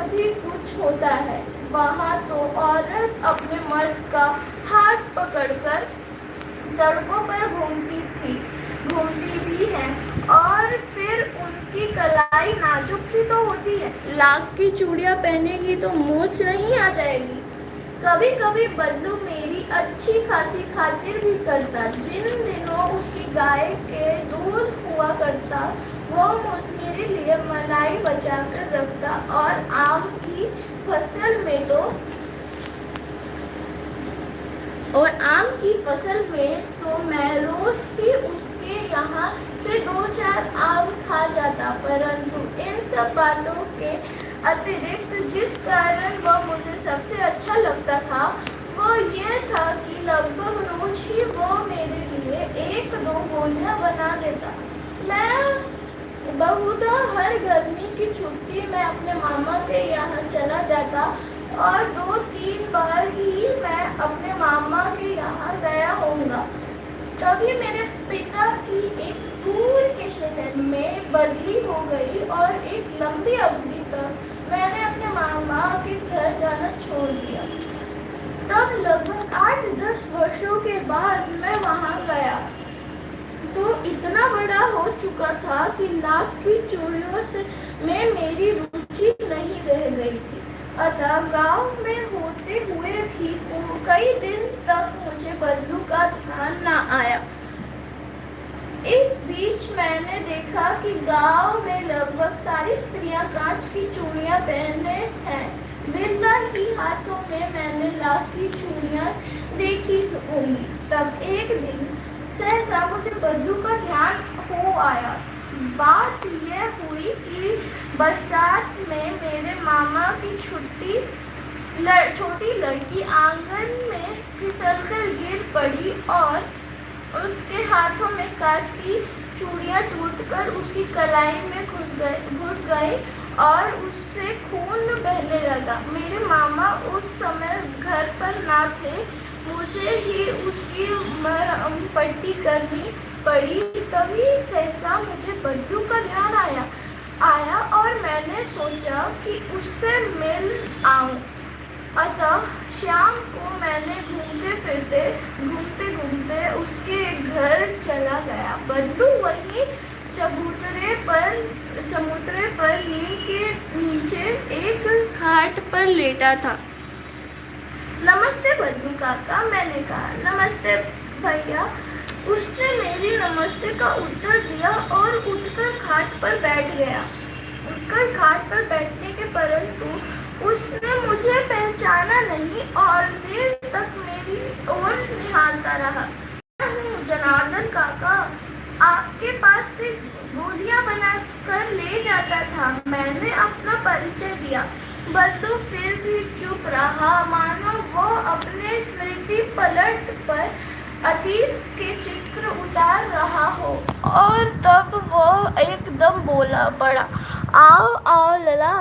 सभी कुछ होता है। वहाँ तो औरत अपने मर्द का हाथ पकड़कर सड़कों पर घूमती भी है, और फिर उनकी कलाई नाजुक सी तो होती है। लाख की चूड़ियां पहनेगी तो मूंछ नहीं आ जाएगी। कभी कभी बल्लू मेरी अच्छी खासी खातिर भी करता। जिन दिनों उसकी गाय के दूध हुआ करता, वो मेरे लिए मलाई बचा कर रखता। और आम की फसल में तो मैं रोज ही उसके यहाँ से 2-4 आम खा जाता। परंतु इन सब बातों के अतिरिक्त जिस कारण वह मुझे सबसे अच्छा लगता था, वो ये था कि लगभग रोज ही वो मेरे लिए 1-2 गोलियां बना देता। मैं बहुधा हर गर्मी की छुट्टी में अपने मामा के यहाँ चला जाता, और 2-3 बार ही मैं अपने मामा के यहाँ गया होऊंगा। तभी मेरे पिता की एक दूर के शहर में बदली हो गई, और एक लंबी अवधि तक मैंने अपने मामा के घर जाना छोड़ दिया। तब लगभग 8-10 वर्षों के बाद मैं वहाँ गया तो इतना बड़ा हो चुका था कि नाक की चूड़ियों में मेरी रुचि नहीं रह गई थी। अतः गांव में होते हुए भी कई दिन तक मुझे बल्लू का ध्यान न आया। इस बीच मैंने देखा कि गांव में लगभग सारी स्त्रियां कांच की चूड़ियां पहने हैं। बिरला ही हाथों में मैंने लाख की चूड़ियां देखी होंगी। तब एक दिन सहसा मुझे बल्लू का ध्यान हो आया। बात यह हुई कि बरसात में मेरे मामा की छोटी लड़की आंगन में फिसलकर गिर पड़ी, और उसके हाथों में कांच की चूड़ियां टूटकर उसकी कलाई में घुस गई, और उससे खून बहने लगा। मेरे मामा उस समय घर पर ना थे। मुझे ही उसकी मरहम पट्टी करनी पड़ी। तभी सहसा मुझे बल्लू का ध्यान आया और मैंने सोचा कि उससे मिल आऊं। अतः शाम को मैंने घूमते घूमते उसके घर चला गया। बल्लू वहीं चबूतरे पर नीम के नीचे एक खाट पर लेटा था। नमस्ते बल्लू काका, मैंने कहा। नमस्ते भैया, उसने मेरी नमस्ते का उत्तर दिया और उठकर खाट पर बैठने के परंतु उसने मुझे पहचाना नहीं और देर तक मेरी ओर निहारता रहा। जनार्दन काका, आपके पास से गोलियां बनाकर ले जाता था। मैंने अपना परिचय दिया। बल्लू फिर भी चुप रहा, मानो वो अपने स्मृति पलट पर अतीत के चित्र उतार रहा हो। और तब वो एकदम बोला पड़ा, आओ आओ लला,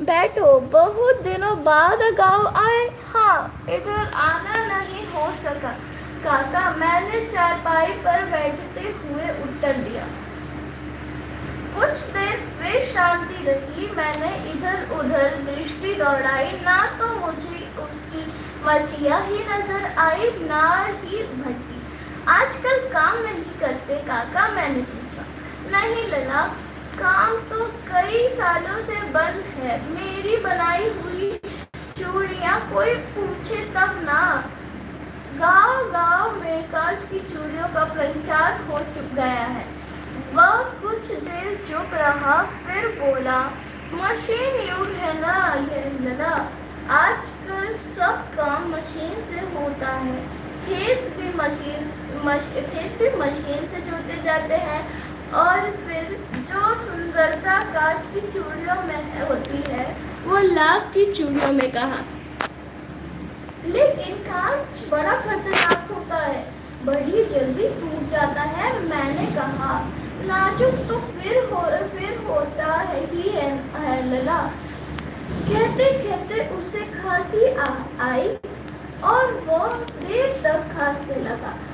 बैठो। बहुत दिनों बाद गाँव आए? हाँ, इधर आना नहीं हो सका काका, मैंने चारपाई पर बैठते हुए उत्तर दिया। कुछ देर फिर शांति रही। मैंने इधर उधर दृष्टि दौड़ाई, ना तो मुझे उसकी मचिया ही नजर आई, ना ही भट्टी। आजकल काम नहीं करते काका? मैंने पूछा। नहीं लला, काम तो कई सालों से बंद है। मेरी बनाई हुई चूड़ियां कोई पूछे तब ना। गांव में कांच की चूड़ियों का प्रचार हो गया है। वह कुछ देर चुप रहा, फिर बोला, मशीन युग है ना लला, आजकल सब काम मशीन से होता है। खेत भी मशीन से जोते जाते हैं, और फिर जो सुंदरता कांच की चूड़ियों में होती है, वो लाख की चूड़ियों में कहा। लेकिन कांच बड़ा खतरनाक होता है, बड़ी जल्दी टूट जाता है। मैंने कहा, नाजुक तो फिर होता है ही है लला। कहते कहते उसे खांसी आई और वो देर तक खांसने लगा।